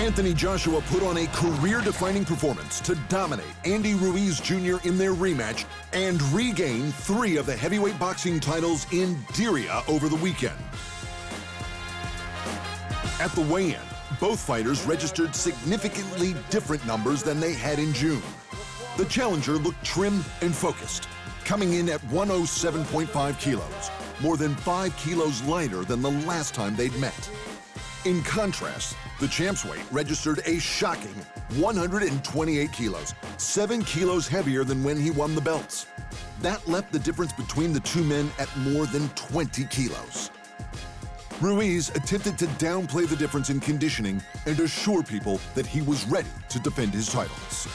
Anthony Joshua put on a career-defining performance to dominate Andy Ruiz Jr. in their rematch and regain 3 of the heavyweight boxing titles in Diriyah over the weekend. At the weigh-in, both fighters registered significantly different numbers than they had in June. The challenger looked trim and focused, coming in at 107.5 kilos, more than 5 kilos lighter than the last time they'd met. In contrast, the champ's weight registered a shocking 128 kilos, 7 kilos heavier than when he won the belts. That left the difference between the two men at more than 20 kilos. Ruiz attempted to downplay the difference in conditioning and assure people that he was ready to defend his titles.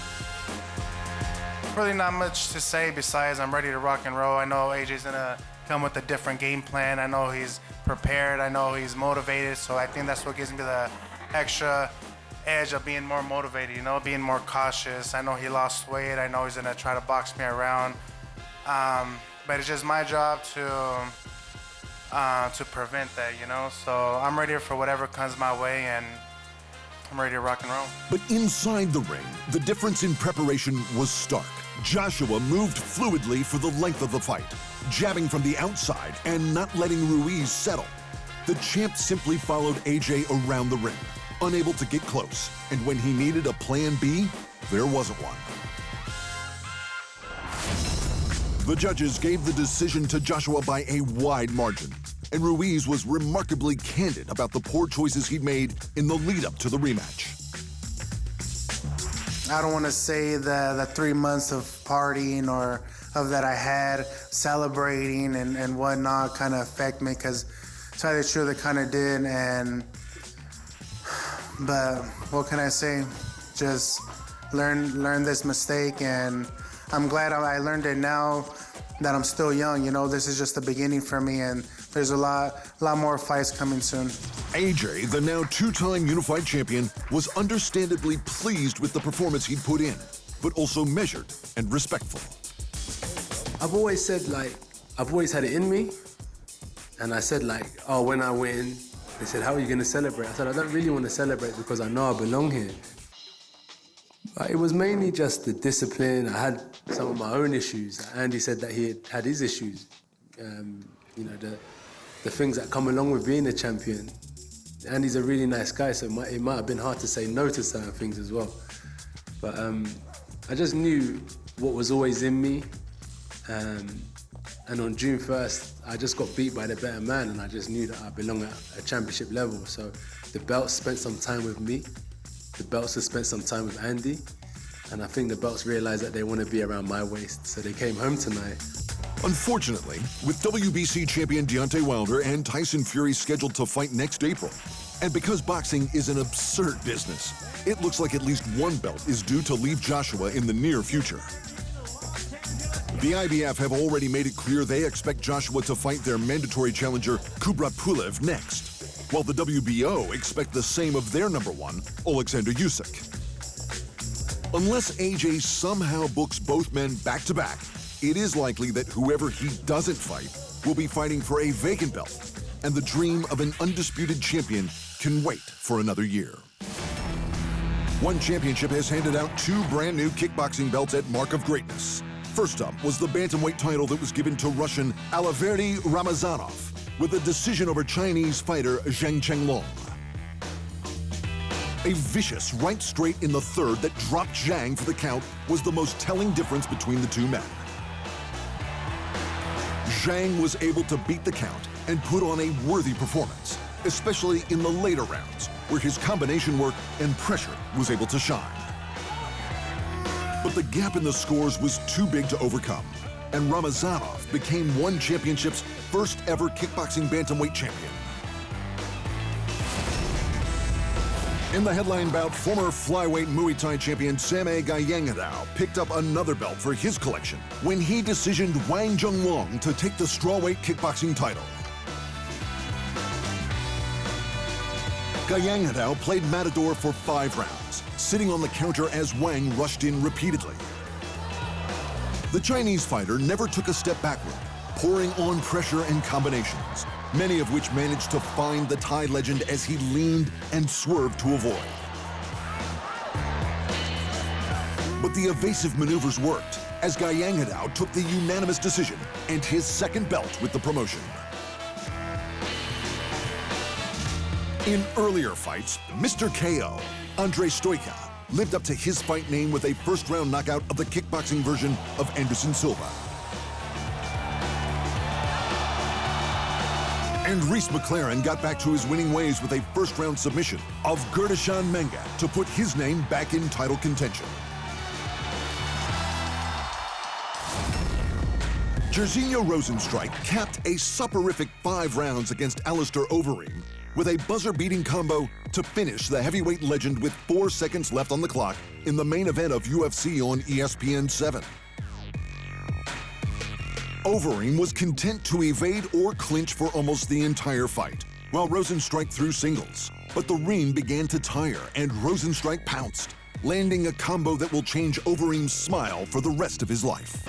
Really not much to say besides I'm ready to rock and roll. I know AJ's gonna come with a different game plan. I know he's prepared. I know he's motivated. So I think that's what gives me the extra edge of being more motivated, you know, being more cautious. I know he lost weight. I know he's gonna try to box me around. But it's just my job to prevent that, you know? So I'm ready for whatever comes my way, and I'm ready to rock and roll. But inside the ring, the difference in preparation was stark. Joshua moved fluidly for the length of the fight, jabbing from the outside and not letting Ruiz settle. The champ simply followed AJ around the ring, unable to get close, and when he needed a plan B, there wasn't one. The judges gave the decision to Joshua by a wide margin, and Ruiz was remarkably candid about the poor choices he'd made in the lead-up to the rematch. I don't want to say the 3 months of partying or of that I had, celebrating and whatnot kind of affect me, because to tell you the truth, it kind of did. But what can I say? Just learn this mistake, and I'm glad I learned it now that I'm still young. You know, this is just the beginning for me, and there's a lot more fights coming soon. AJ, the now 2-time unified champion, was understandably pleased with the performance he'd put in, but also measured and respectful. I've always said, like, I've always had it in me, and I said, like, oh, when I win, they said, how are you gonna celebrate? I said, I don't really want to celebrate because I know I belong here. It was mainly just the discipline. I had some of my own issues. Andy said that he had his issues. You know, the things that come along with being a champion. Andy's a really nice guy, so it might have been hard to say no to certain things as well. But I just knew what was always in me. And on June 1st, I just got beat by the better man, and I just knew that I belong at a championship level. So the belts spent some time with me. The belts have spent some time with Andy, and I think the belts realized that they want to be around my waist, so they came home tonight. Unfortunately, with WBC champion Deontay Wilder and Tyson Fury scheduled to fight next April, and because boxing is an absurd business, it looks like at least one belt is due to leave Joshua in the near future. The IBF have already made it clear they expect Joshua to fight their mandatory challenger Kubrat Pulev next, while the WBO expect the same of their number one, Alexander Usyk. Unless AJ somehow books both men back-to-back, it is likely that whoever he doesn't fight will be fighting for a vacant belt, and the dream of an undisputed champion can wait for another year. One championship has handed out 2 brand-new kickboxing belts at Mark of Greatness. First up was the bantamweight title that was given to Russian Aliverdi Ramazanov, with a decision over Chinese fighter Zhang Chenglong. A vicious right straight in the third that dropped Zhang for the count was the most telling difference between the two men. Zhang was able to beat the count and put on a worthy performance, especially in the later rounds, where his combination work and pressure was able to shine. But the gap in the scores was too big to overcome, and Ramazanov became one championship's first ever kickboxing bantamweight champion. In the headline bout, former flyweight Muay Thai champion Sammy Guiyang picked up another belt for his collection when he decisioned Wang Junglong to take the strawweight kickboxing title. Guiyang played Matador for 5 rounds, sitting on the counter as Wang rushed in repeatedly. The Chinese fighter never took a step backward, pouring on pressure and combinations, many of which managed to find the Thai legend as he leaned and swerved to avoid. But the evasive maneuvers worked, as Guiyang took the unanimous decision and his second belt with the promotion. In earlier fights, Mr. KO, Andre Stoica, lived up to his fight name with a first-round knockout of the kickboxing version of Anderson Silva. And Ruiz McLaren got back to his winning ways with a first-round submission of Gurdashan Menga to put his name back in title contention. Jairzinho Rozenstruik capped a soporific 5 rounds against Alistair Overeem with a buzzer-beating combo to finish the heavyweight legend with 4 seconds left on the clock in the main event of UFC on ESPN 7. Overeem was content to evade or clinch for almost the entire fight, while Rozenstruik threw singles. But the ring began to tire, and Rozenstruik pounced, landing a combo that will change Overeem's smile for the rest of his life.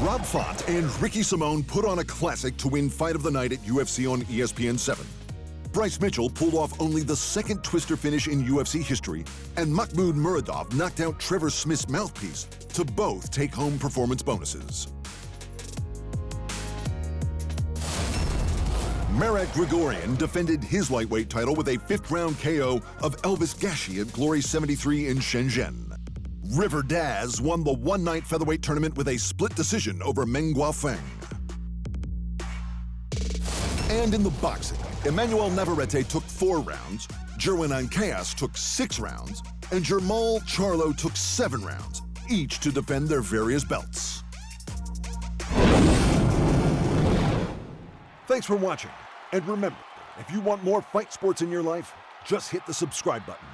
Rob Font and Ricky Simone put on a classic to win Fight of the Night at UFC on ESPN 7. Bryce Mitchell pulled off only the second twister finish in UFC history, and Mahmoud Muradov knocked out Trevor Smith's mouthpiece to both take home performance bonuses. Marat Grigorian defended his lightweight title with a 5th-round KO of Elvis Gashi at Glory 73 in Shenzhen. River Daz won the one-night featherweight tournament with a split decision over Meng Guofeng. And in the boxing, Emmanuel Navarrete took 4 rounds, Jerwin Ancajas took 6 rounds, and Jermall Charlo took 7 rounds, each to defend their various belts. Thanks for watching, and remember, if you want more fight sports in your life, just hit the subscribe button.